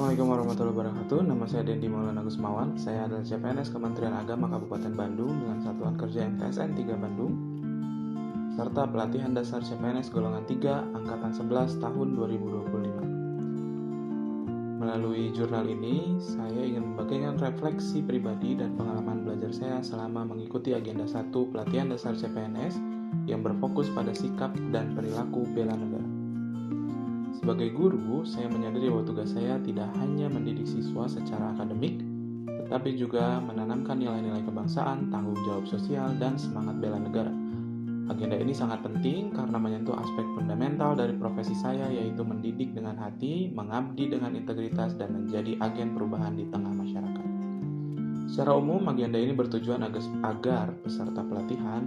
Assalamualaikum warahmatullahi wabarakatuh. Nama saya Dendi Maulana Gusmawan. Saya adalah CPNS Kementerian Agama Kabupaten Bandung dengan Satuan Kerja MTSN 3 Bandung, serta pelatihan dasar CPNS golongan 3 angkatan 11 tahun 2025. Melalui jurnal ini, saya ingin membagikan refleksi pribadi dan pengalaman belajar saya selama mengikuti agenda 1 pelatihan dasar CPNS yang berfokus pada sikap dan perilaku bela negara. Sebagai guru, saya menyadari bahwa tugas saya tidak hanya mendidik siswa secara akademik, tetapi juga menanamkan nilai-nilai kebangsaan, tanggung jawab sosial, dan semangat bela negara. Agenda ini sangat penting karena menyentuh aspek fundamental dari profesi saya, yaitu mendidik dengan hati, mengabdi dengan integritas, dan menjadi agen perubahan di tengah masyarakat. Secara umum, agenda ini bertujuan agar peserta pelatihan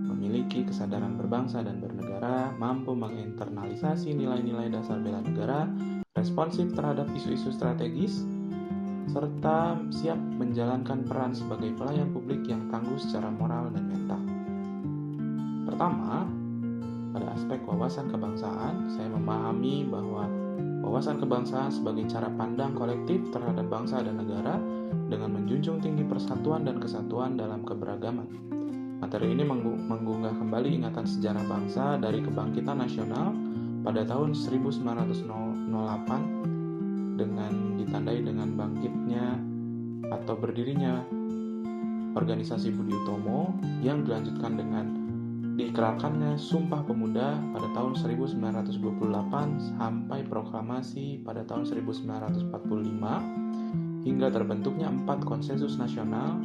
memiliki kesadaran berbangsa dan bernegara, mampu menginternalisasi nilai-nilai dasar bela negara, responsif terhadap isu-isu strategis, serta siap menjalankan peran sebagai pelayan publik yang tangguh secara moral dan mental. Pertama, pada aspek wawasan kebangsaan, saya memahami bahwa wawasan kebangsaan sebagai cara pandang kolektif terhadap bangsa dan negara dengan menjunjung tinggi persatuan dan kesatuan dalam keberagaman. Materi ini mengunggah kembali ingatan sejarah bangsa dari kebangkitan nasional pada tahun 1908 dengan ditandai dengan bangkitnya atau berdirinya organisasi Budi Utomo yang dilanjutkan dengan diikrarkannya Sumpah Pemuda pada tahun 1928 sampai proklamasi pada tahun 1945 hingga terbentuknya 4 konsensus nasional,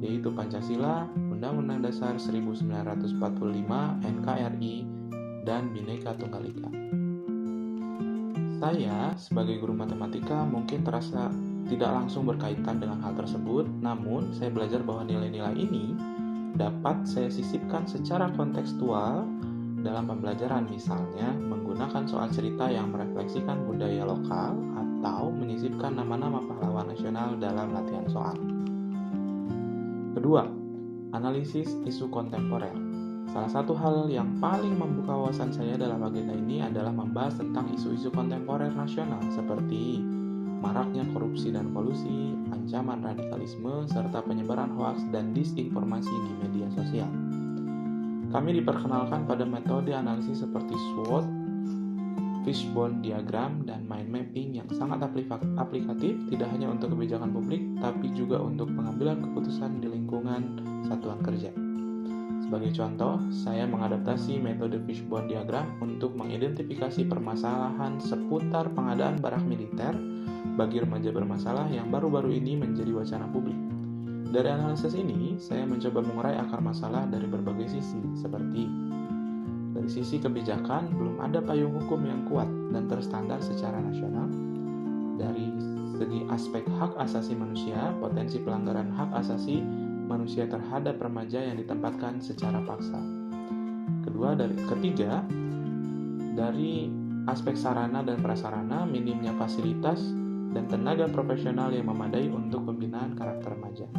yaitu Pancasila, Undang-Undang Dasar 1945, NKRI, dan Bhinneka Tunggal Ika. Saya, sebagai guru matematika, mungkin terasa tidak langsung berkaitan dengan hal tersebut, namun saya belajar bahwa nilai-nilai ini dapat saya sisipkan secara kontekstual dalam pembelajaran, misalnya menggunakan soal cerita yang merefleksikan budaya lokal atau menyisipkan nama-nama pahlawan nasional dalam latihan soal. Kedua, analisis isu kontemporer. Salah satu hal yang paling membuka wawasan saya dalam agenda ini adalah membahas tentang isu-isu kontemporer nasional seperti maraknya korupsi dan kolusi, ancaman radikalisme, serta penyebaran hoaks dan disinformasi di media sosial. Kami diperkenalkan pada metode analisis seperti SWOT, fishbone diagram, dan mind mapping yang sangat aplikatif tidak hanya untuk kebijakan publik, tapi juga untuk pengambilan keputusan di lingkungan satuan kerja. Sebagai contoh, saya mengadaptasi metode fishbone diagram untuk mengidentifikasi permasalahan seputar pengadaan barang militer bagi remaja bermasalah yang baru-baru ini menjadi wacana publik. Dari analisis ini, saya mencoba mengurai akar masalah dari berbagai sisi, seperti dari sisi kebijakan, belum ada payung hukum yang kuat dan terstandar secara nasional. Dari segi aspek hak asasi manusia, potensi pelanggaran hak asasi manusia terhadap remaja yang ditempatkan secara paksa. Ketiga, dari aspek sarana dan prasarana, minimnya fasilitas dan tenaga profesional yang memadai untuk pembinaan karakter remaja.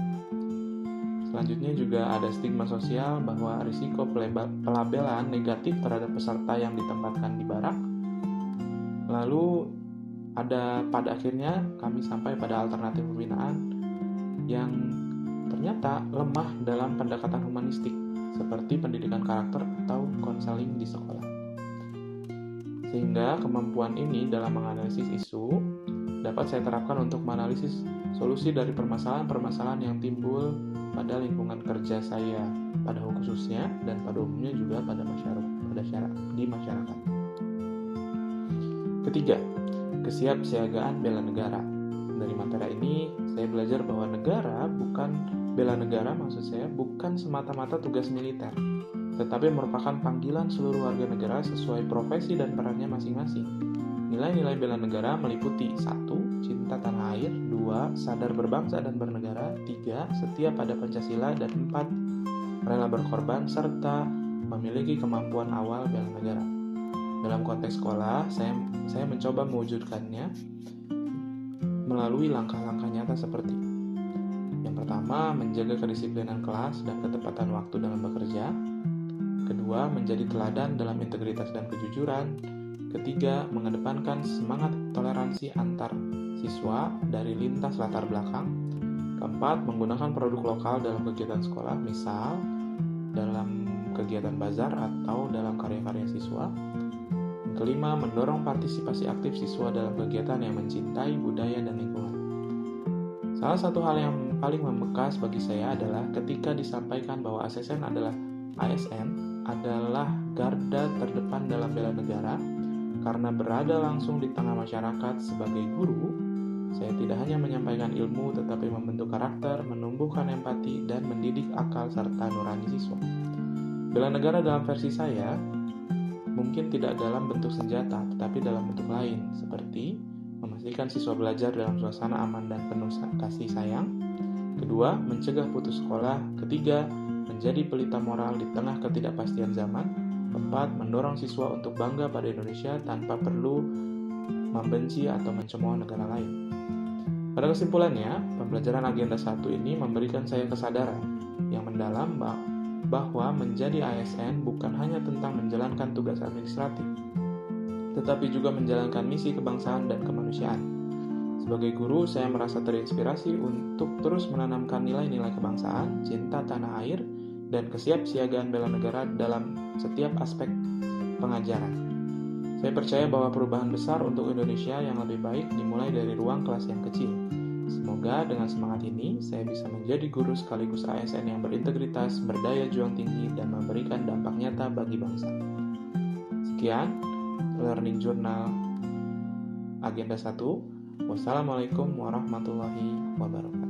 Selanjutnya juga ada stigma sosial bahwa risiko pelabelan negatif terhadap peserta yang ditempatkan di barak. Lalu pada akhirnya kami sampai pada alternatif pembinaan yang ternyata lemah dalam pendekatan humanistik seperti pendidikan karakter atau konseling di sekolah. Sehingga kemampuan ini dalam menganalisis isu dapat saya terapkan untuk menganalisis solusi dari permasalahan-permasalahan yang timbul pada lingkungan kerja saya pada khususnya dan pada umumnya juga pada masyarakat. Ketiga, kesiapsiagaan bela negara. Dari materi ini saya belajar bahwa bela negara bukan semata-mata tugas militer, tetapi merupakan panggilan seluruh warga negara sesuai profesi dan perannya masing-masing. Nilai-nilai bela negara meliputi 1. Cinta tanah air, 2. Sadar berbangsa dan bernegara, 3. Setia pada Pancasila, dan 4. Rela berkorban, serta memiliki kemampuan awal bela negara. Dalam konteks sekolah, saya mencoba mewujudkannya melalui langkah-langkah nyata seperti: yang pertama, menjaga kedisiplinan kelas dan ketepatan waktu dalam bekerja. Kedua, menjadi teladan dalam integritas dan kejujuran. Ketiga, mengedepankan semangat toleransi antar siswa dari lintas latar belakang. Keempat, menggunakan produk lokal dalam kegiatan sekolah, misal dalam kegiatan bazar atau dalam karya-karya siswa. Kelima, mendorong partisipasi aktif siswa dalam kegiatan yang mencintai budaya dan lingkungan. Salah satu hal yang paling membekas bagi saya adalah ketika disampaikan bahwa ASN adalah garda terdepan dalam bela negara. Karena berada langsung di tengah masyarakat sebagai guru, saya tidak hanya menyampaikan ilmu tetapi membentuk karakter, menumbuhkan empati, dan mendidik akal serta nurani siswa. Bela negara dalam versi saya mungkin tidak dalam bentuk senjata, tetapi dalam bentuk lain, seperti memastikan siswa belajar dalam suasana aman dan penuh kasih sayang. Kedua, mencegah putus sekolah. Ketiga, menjadi pelita moral di tengah ketidakpastian zaman. Keempat, mendorong siswa untuk bangga pada Indonesia tanpa perlu membenci atau mencemooh negara lain. Pada kesimpulannya, pembelajaran Agenda 1 ini memberikan saya kesadaran yang mendalam bahwa menjadi ASN bukan hanya tentang menjalankan tugas administratif, tetapi juga menjalankan misi kebangsaan dan kemanusiaan. Sebagai guru, saya merasa terinspirasi untuk terus menanamkan nilai-nilai kebangsaan, cinta tanah air, dan kesiapsiagaan bela negara dalam setiap aspek pengajaran. Saya percaya bahwa perubahan besar untuk Indonesia yang lebih baik dimulai dari ruang kelas yang kecil. Semoga dengan semangat ini, saya bisa menjadi guru sekaligus ASN yang berintegritas, berdaya juang tinggi, dan memberikan dampak nyata bagi bangsa. Sekian, Learning Journal Agenda 1. Wassalamualaikum warahmatullahi wabarakatuh.